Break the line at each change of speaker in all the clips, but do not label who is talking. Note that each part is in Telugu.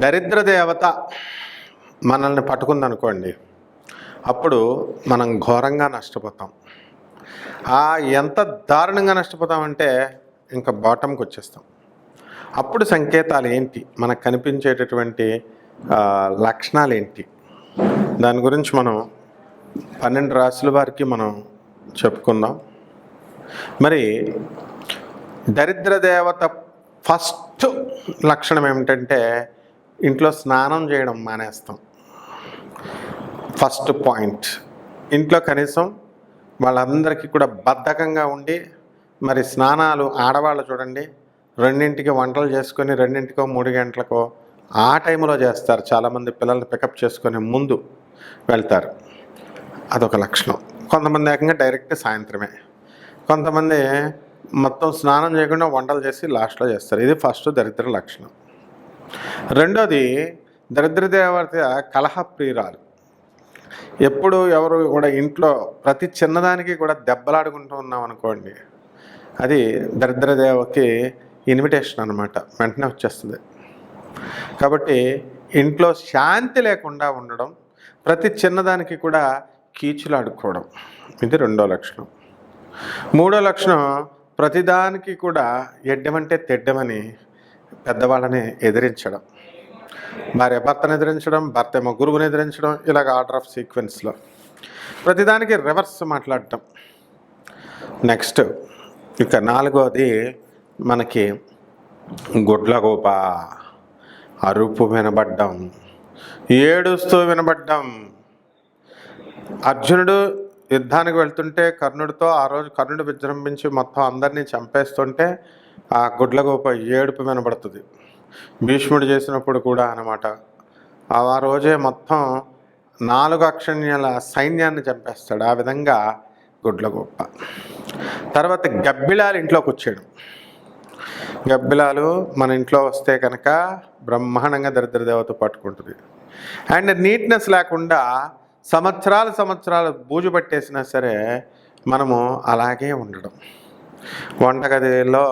దరిద్ర దేవత మనల్ని పట్టుకుందనుకోండి, అప్పుడు మనం ఘోరంగా నష్టపోతాం. ఎంత దారుణంగా నష్టపోతామంటే ఇంకా బాటంకి వచ్చేస్తాం. అప్పుడు సంకేతాలు ఏంటి, మనకు కనిపించేటటువంటి లక్షణాలు ఏంటి, దాని గురించి మనం 12 రాశుల వారికి మనం చెప్పుకుందాం. మరి దరిద్ర దేవత ఫస్ట్ లక్షణం ఏమిటంటే ఇంట్లో స్నానం చేయడం మానేస్తాం. First point. ఇంట్లో కనీసం వాళ్ళందరికీ కూడా బద్ధకంగా ఉండి, మరి స్నానాలు ఆడవాళ్ళు చూడండి 2ంటికి వంటలు చేసుకొని 2ంటికో 3 గంటలకో ఆ టైంలో చేస్తారు. చాలామంది పిల్లల్ని పికప్ చేసుకొని ముందు వెళ్తారు. అదొక లక్షణం. కొంతమంది ఏకంగా డైరెక్ట్ సాయంత్రమే, కొంతమంది మొత్తం స్నానం చేయకుండా వంటలు చేసి లాస్ట్లో చేస్తారు. ఇది ఫస్ట్ దరిద్ర లక్షణం. రెండోది, దరిద్ర దేవత కలహప్రియురాలు. ఎప్పుడు ఎవరు కూడా ఇంట్లో ప్రతి చిన్నదానికి కూడా దెబ్బలాడుకుంటూ ఉన్నాం అనుకోండి, అది దరిద్ర దేవతకి ఇన్విటేషన్ అనమాట, వెంటనే వచ్చేస్తుంది. కాబట్టి ఇంట్లో శాంతి లేకుండా ఉండడం, ప్రతి చిన్నదానికి కూడా కీచులాడుకోవడం, ఇది రెండో లక్షణం. మూడో లక్షణం, ప్రతిదానికి కూడా ఎడ్డమంటే తెడ్డమని పెద్దవాళ్ళని ఎదిరించడం. భార్య భర్తను ఎదిరించడం, భర్త ఏమో గురువుని ఎదిరించడం, ఇలాగ ఆర్డర్ ఆఫ్ సీక్వెన్స్లో ప్రతిదానికి రివర్స్ మాట్లాడటం. నెక్స్ట్ ఇక 4వది మనకి గుడ్లగోప, అరుపు వినబడ్డం, ఏడుస్తూ వినబడ్డం. అర్జునుడు యుద్ధానికి వెళ్తుంటే కర్ణుడితో ఆ రోజు కర్ణుడు విజృంభించి మొత్తం అందరినీ చంపేస్తుంటే ఆ గుడ్లగోప ఏడుపు వినబడుతుంది. భీష్ముడు చేసినప్పుడు కూడా అన్నమాట, ఆ రోజే మొత్తం 4 అక్షణ్యాల సైన్యాన్ని చంపేస్తాడు. ఆ విధంగా గుడ్లగోప. తర్వాత గబ్బిలాలు ఇంట్లోకి వచ్చాడు. గబ్బిలాలు మన ఇంట్లో వస్తే కనుక బ్రహ్మాండంగా దరిద్ర దేవత పట్టుకుంటుంది. అండ్ నీట్నెస్ లేకుండా సంవత్సరాలు బూజు పట్టేసినా సరే మనము అలాగే ఉండడం. వంటగదిలో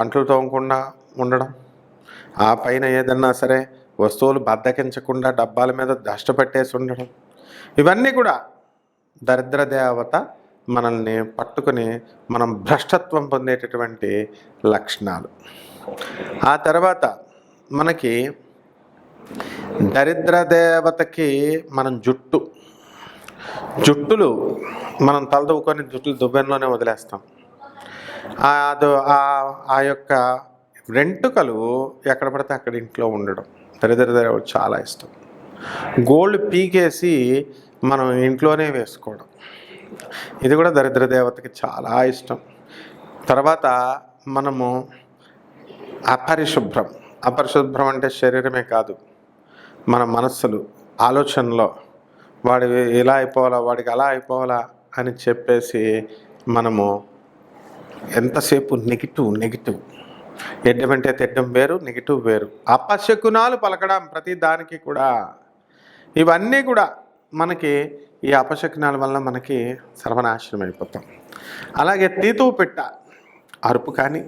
అంట్లు తోమకుండా ఉండడం, ఆ పైన ఏదన్నా సరే వస్తువులు బద్దకించకుండా డబ్బాల మీద దష్ట పట్టేసి ఉండడం, ఇవన్నీ కూడా దరిద్ర దేవత మనల్ని పట్టుకుని మనం భ్రష్టత్వం పొందేటటువంటి లక్షణాలు. ఆ తర్వాత మనకి దరిద్ర దేవతకి మనం జుట్టులు మనం తలదువ్వుకొని జుట్టులు దువ్వెనలోనే వదిలేస్తాం. ఆ యొక్క వెంట్రుకలు ఎక్కడ పడితే అక్కడ ఇంట్లో ఉండడం దరిద్ర దేవత చాలా ఇష్టం. గోల్డ్ పీకేసి మనం ఇంట్లోనే వేసుకోవడం, ఇది కూడా దరిద్ర దేవతకి చాలా ఇష్టం. తర్వాత మనము అపరిశుభ్రం అంటే శరీరమే కాదు, మన మనస్సులు, ఆలోచనలో వాడి ఇలా అయిపోవాలా, వాడికి అలా అయిపోవాలా అని చెప్పేసి మనము ఎంతసేపు నెగిటివ్, ఎడ్డమంటే తెడ్డం వేరు, నెగిటివ్ వేరు, అపశకునాలు పలకడం ప్రతి దానికి కూడా. ఇవన్నీ కూడా మనకి ఈ అపశకునాల వల్ల మనకి సర్వనాశనం అయిపోతాం. అలాగే తీతువు పిట్ట అరుపు కానీ,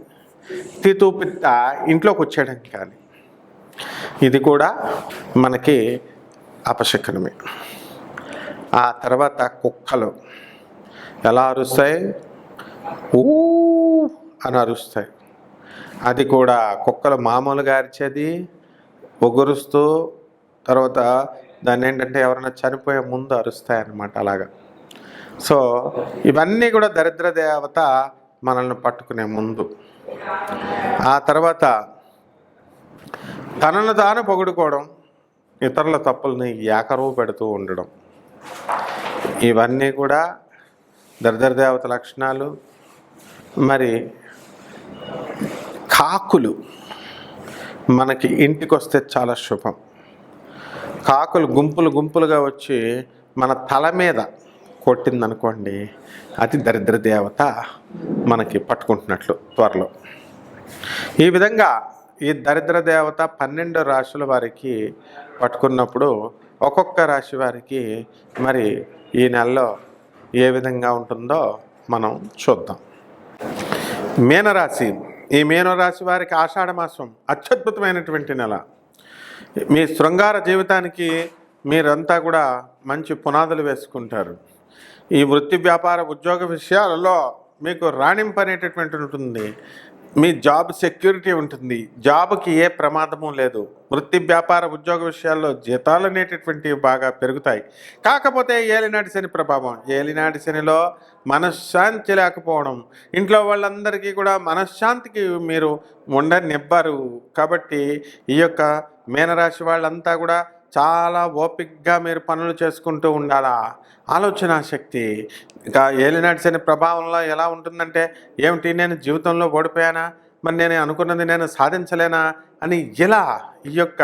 తీతువు పిట్ట ఇంట్లోకి వచ్చేయడం కానీ, ఇది కూడా మనకి అపశకునమే. ఆ తర్వాత కుక్కలు ఎలా అరుస్తాయి, ఊ అని అరుస్తాయి. అది కూడా కుక్కలు మామూలుగా అరిచేది ఒగురుస్తూ, తర్వాత దాన్ని ఏంటంటే ఎవరైనా చనిపోయే ముందు అరుస్తాయన్నమాట అలాగా. సో ఇవన్నీ కూడా దరిద్ర దేవత మనల్ని పట్టుకునే ముందు. ఆ తర్వాత తనను తాను పొగుడుకోవడం, ఇతరుల తప్పుల్ని ఏకరువు పెడుతూ ఉండడం, ఇవన్నీ కూడా దరిద్ర దేవత లక్షణాలు. మరి కాకులు మనకి ఇంటికి వస్తే చాలా శుభం. కాకులు గుంపులుగా వచ్చి మన తల మీద కొట్టిందనుకోండి, అది దరిద్ర దేవత మనకి పట్టుకుంటున్నట్లు త్వరలో. ఈ విధంగా ఈ దరిద్ర దేవత 12 రాశుల వారికి పట్టుకున్నప్పుడు ఒక్కొక్క రాశి వారికి మరి ఈ నెలలో ఏ విధంగా ఉంటుందో మనం చూద్దాం. మీనరాశి. ఈ మీనరాశి వారికి ఆషాఢ మాసం అత్యద్భుతమైనటువంటి నెల. మీ శృంగార జీవితానికి మీరంతా కూడా మంచి పునాదులు వేసుకుంటారు. ఈ వృత్తి వ్యాపార ఉద్యోగ విషయాలలో మీకు రాణింపు అనేటటువంటి ఉంటుంది. మీ జాబ్ సెక్యూరిటీ ఉంటుంది. జాబ్కి ఏ ప్రమాదము లేదు. వృత్తి వ్యాపార ఉద్యోగ విషయాల్లో జీతాలు అనేటటువంటివి బాగా పెరుగుతాయి. కాకపోతే ఏలినాటి శని ప్రభావం, ఏలినాటి శనిలో మనశ్శాంతి లేకపోవడం, ఇంట్లో వాళ్ళందరికీ కూడా మనశ్శాంతికి మీరు ఉండనివ్వరు. కాబట్టి ఈ యొక్క మీనరాశి వాళ్ళంతా కూడా చాలా ఓపికగా మీరు పనులు చేసుకుంటూ ఉండాలా. ఆలోచన శక్తి ఇంకా ఏలినాటి శని ప్రభావంలో ఎలా ఉంటుందంటే, ఏమిటి నేను జీవితంలో ఓడిపోయానా, మరి నేను అనుకున్నది నేను సాధించలేనా అని ఇలా ఈ యొక్క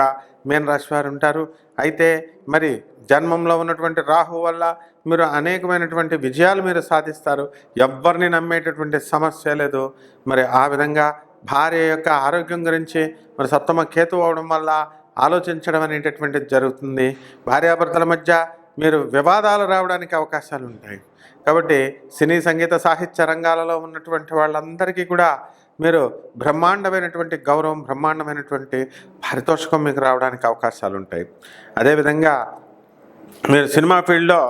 మీనరాశి వారు ఉంటారు. అయితే మరి జన్మంలో ఉన్నటువంటి రాహు వల్ల మీరు అనేకమైనటువంటి విజయాలు మీరు సాధిస్తారు. ఎవ్వరిని నమ్మేటటువంటి సమస్య లేదు. మరి ఆ విధంగా భార్య యొక్క ఆరోగ్యం గురించి మరి సప్తమ కేతు అవడం వల్ల ఆలోచించడం అనేటటువంటిది జరుగుతుంది. భార్యాభర్తల మధ్య మీరు వివాదాలు రావడానికి అవకాశాలు ఉంటాయి. కాబట్టి సినీ సంగీత సాహిత్య రంగాలలో ఉన్నటువంటి వాళ్ళందరికీ కూడా మీరు బ్రహ్మాండమైనటువంటి గౌరవం, బ్రహ్మాండమైనటువంటి పారితోషికం మీకు రావడానికి అవకాశాలు ఉంటాయి. అదేవిధంగా మీరు సినిమా ఫీల్డ్లో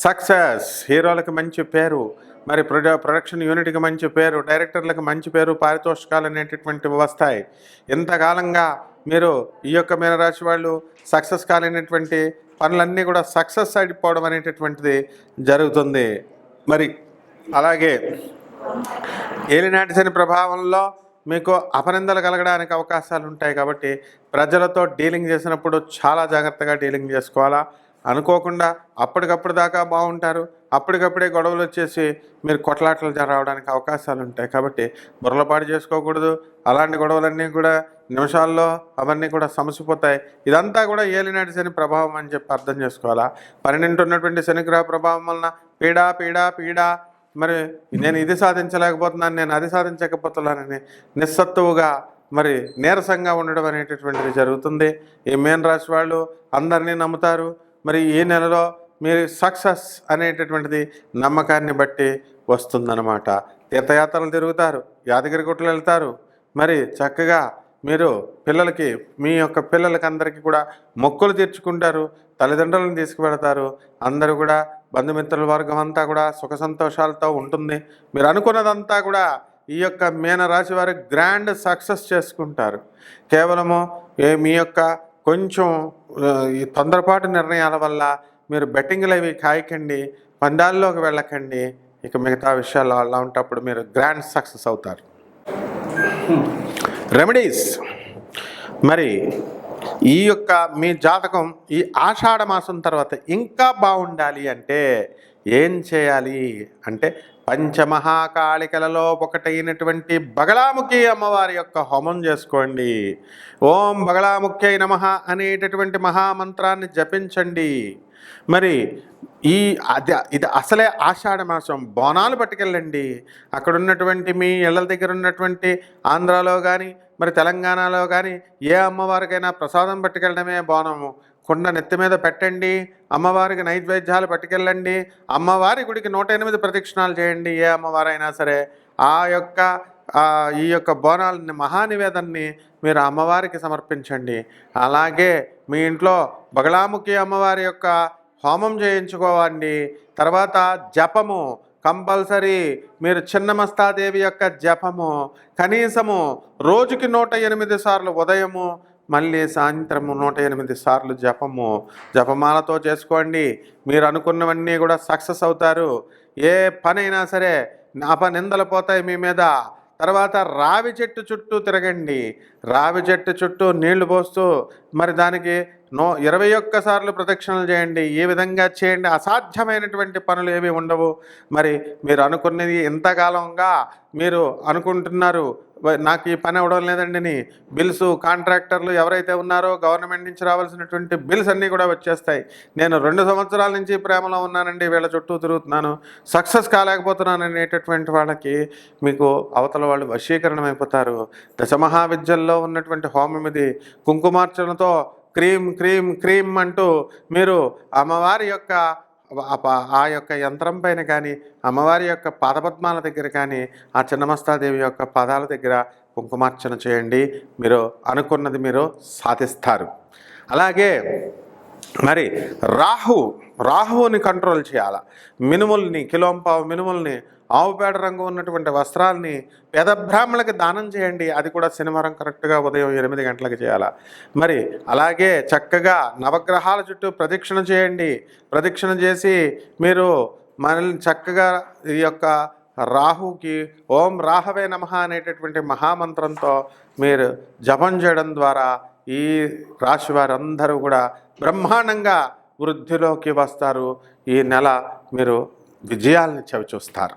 సక్సెస్, హీరోలకు మంచి పేరు, మరి ప్రొడక్షన్ యూనిట్కి మంచి పేరు, డైరెక్టర్లకు మంచి పేరు, పారితోషికాలు అనేటటువంటివి వస్తాయి. ఇంతకాలంగా మీరు ఈ యొక్క మీనరాశి వాళ్ళు సక్సెస్ కాలేనటువంటి పనులన్నీ కూడా సక్సెస్ అయిపోవడం అనేటటువంటిది జరుగుతుంది. మరి అలాగే ఏలినాటి శని ప్రభావంలో మీకు అపనిందలు కలగడానికి అవకాశాలు ఉంటాయి. కాబట్టి ప్రజలతో డీలింగ్ చేసినప్పుడు చాలా జాగ్రత్తగా డీలింగ్ చేసుకోవాలా. అనుకోకుండా అప్పటికప్పుడు దాకా బాగుంటారు, అప్పటికప్పుడే గొడవలు వచ్చేసి మీరు కొట్లాటలు రావడానికి అవకాశాలు ఉంటాయి. కాబట్టి బుర్రలపాటు చేసుకోకూడదు. అలాంటి గొడవలన్నీ కూడా నిమిషాల్లో అవన్నీ కూడా సమసిపోతాయి. ఇదంతా కూడా ఏలినాటి శని ప్రభావం అని చెప్పి అర్థం చేసుకోవాలా. 12 ఉన్నటువంటి శనిగ్రహ ప్రభావం వలన పీడా పీడా పీడా, మరి నేను ఇది సాధించలేకపోతున్నాను, నేను అది సాధించకపోతున్నానని నిస్సత్తువుగా మరి నీరసంగా ఉండడం అనేటటువంటిది జరుగుతుంది. ఈ మీనరాశి వాళ్ళు అందరినీ నమ్ముతారు. మరి ఈ నెలలో మీరు సక్సెస్ అనేటటువంటిది నమ్మకాన్ని బట్టి వస్తుందన్నమాట. తీర్థయాత్రలు తిరుగుతారు, యాదగిరి గుట్టలు వెళ్తారు. మరి చక్కగా మీరు పిల్లలకి, మీ యొక్క పిల్లలకి అందరికీ కూడా మొక్కులు తీర్చుకుంటారు, తల్లిదండ్రులను తీసుకువెళతారు. అందరూ కూడా బంధుమిత్రుల వర్గం అంతా కూడా సుఖ సంతోషాలతో ఉంటుంది. మీరు అనుకున్నదంతా కూడా ఈ యొక్క మీనరాశి వారు గ్రాండ్ సక్సెస్ చేసుకుంటారు. కేవలము మీ యొక్క కొంచెం ఈ తొందరపాటు నిర్ణయాల వల్ల మీరు బెట్టింగ్లు అవి కాయకండి, పందాల్లోకి వెళ్ళకండి. ఇక మిగతా విషయాలు అలా ఉంటప్పుడు మీరు గ్రాండ్ సక్సెస్ అవుతారు. రెమెడీస్, మరి ఈ యొక్క మీ జాతకం ఈ ఆషాఢ మాసం తర్వాత ఇంకా బాగుండాలి అంటే ఏం చేయాలి అంటే, పంచమహాకాళికలలో ఒకటైనటువంటి బగళాముఖి అమ్మవారి యొక్క హోమం చేసుకోండి. ఓం బగళాముఖ్యై నమః అనేటటువంటి మహామంత్రాన్ని జపించండి. మరి ఇది అసలే ఆషాఢ మాసం, బోనాలు పట్టుకెళ్ళండి. అక్కడ ఉన్నటువంటి మీ ఇళ్ళ దగ్గర ఉన్నటువంటి ఆంధ్రాలో కానీ మరి తెలంగాణలో కానీ ఏ అమ్మవారికైనా ప్రసాదం పట్టుకెళ్ళడమే బోనము. కుండ నెత్తి మీద పెట్టండి, అమ్మవారికి నైవేద్యాలు పట్టుకెళ్ళండి, అమ్మవారి గుడికి 108 ప్రదక్షిణాలు చేయండి. ఏ అమ్మవారైనా సరే ఆ యొక్క ఈ యొక్క బోనాలని మహానివేదన్ని మీరు అమ్మవారికి సమర్పించండి. అలాగే మీ ఇంట్లో బగళాముఖి అమ్మవారి యొక్క హోమం చేయించుకోవండి. తర్వాత జపము కంపల్సరీ, మీరు చిన్నమస్తాదేవి యొక్క జపము కనీసము రోజుకి 108 సార్లు, ఉదయము మళ్ళీ సాయంత్రము 108 సార్లు జపము, జపమాలతో చేసుకోండి. మీరు అనుకున్నవన్నీ కూడా సక్సెస్ అవుతారు. ఏ పనైనా సరే అపనిందలు పోతాయి మీ మీద. తర్వాత రావి చెట్టు చుట్టూ తిరగండి. రావి చెట్టు చుట్టూ నీళ్లు పోస్తూ మరి దానికి 21 సార్లు ప్రదక్షిణలు చేయండి. ఈ విధంగా చేయండి. అసాధ్యమైనటువంటి పనులు ఏవి ఉండవు. మరి మీరు అనుకున్నది ఎంతకాలంగా మీరు అనుకుంటున్నారు, నాకు ఈ పని అవ్వడం లేదండి అని బిల్స్, కాంట్రాక్టర్లు ఎవరైతే ఉన్నారో గవర్నమెంట్ నుంచి రావాల్సినటువంటి బిల్స్ అన్నీ కూడా వచ్చేస్తాయి. నేను 2 సంవత్సరాల నుంచి ప్రేమలో ఉన్నానండి, వీళ్ళ చుట్టూ తిరుగుతున్నాను, సక్సెస్ కాలేకపోతున్నాను అనేటటువంటి వాళ్ళకి మీకు అవతల వాళ్ళు వశీకరణం అయిపోతారు. దశమహావిద్యల్లో ఉన్నటువంటి హోమం ఇది. కుంకుమార్చనతో క్రీమ్ క్రీమ్ క్రీమ్ అంటూ మీరు అమ్మవారి యొక్క ఆ యొక్క యంత్రం పైన కానీ, అమ్మవారి యొక్క పాదపద్మాల దగ్గర కానీ, ఆ చిన్నమస్తాదేవి యొక్క పాదాల దగ్గర కుంకుమార్చన చేయండి. మీరు అనుకున్నది మీరు సాధిస్తారు. అలాగే మరి రాహువుని కంట్రోల్ చేయాల. మినుముల్ని, కిలోంపావు మినుముల్ని, ఆవు పేడ రంగు ఉన్నటువంటి వస్త్రాల్ని పేద బ్రాహ్మణులకి దానం చేయండి. అది కూడా శనివారం కరెక్ట్గా ఉదయం 8 గంటలకు చేయాల. మరి అలాగే చక్కగా నవగ్రహాల చుట్టూ ప్రదక్షిణ చేయండి. ప్రదక్షిణ చేసి మీరు మనల్ని చక్కగా ఈ యొక్క రాహుకి ఓం రాహవే నమః అనేటటువంటి మహామంత్రంతో మీరు జపం చేయడం ద్వారా ఈ రాశి వారందరూ కూడా బ్రహ్మాండంగా వృద్ధిలోకి వస్తారు. ఈ నెల మీరు విజయాల్ని చవిచూస్తారు.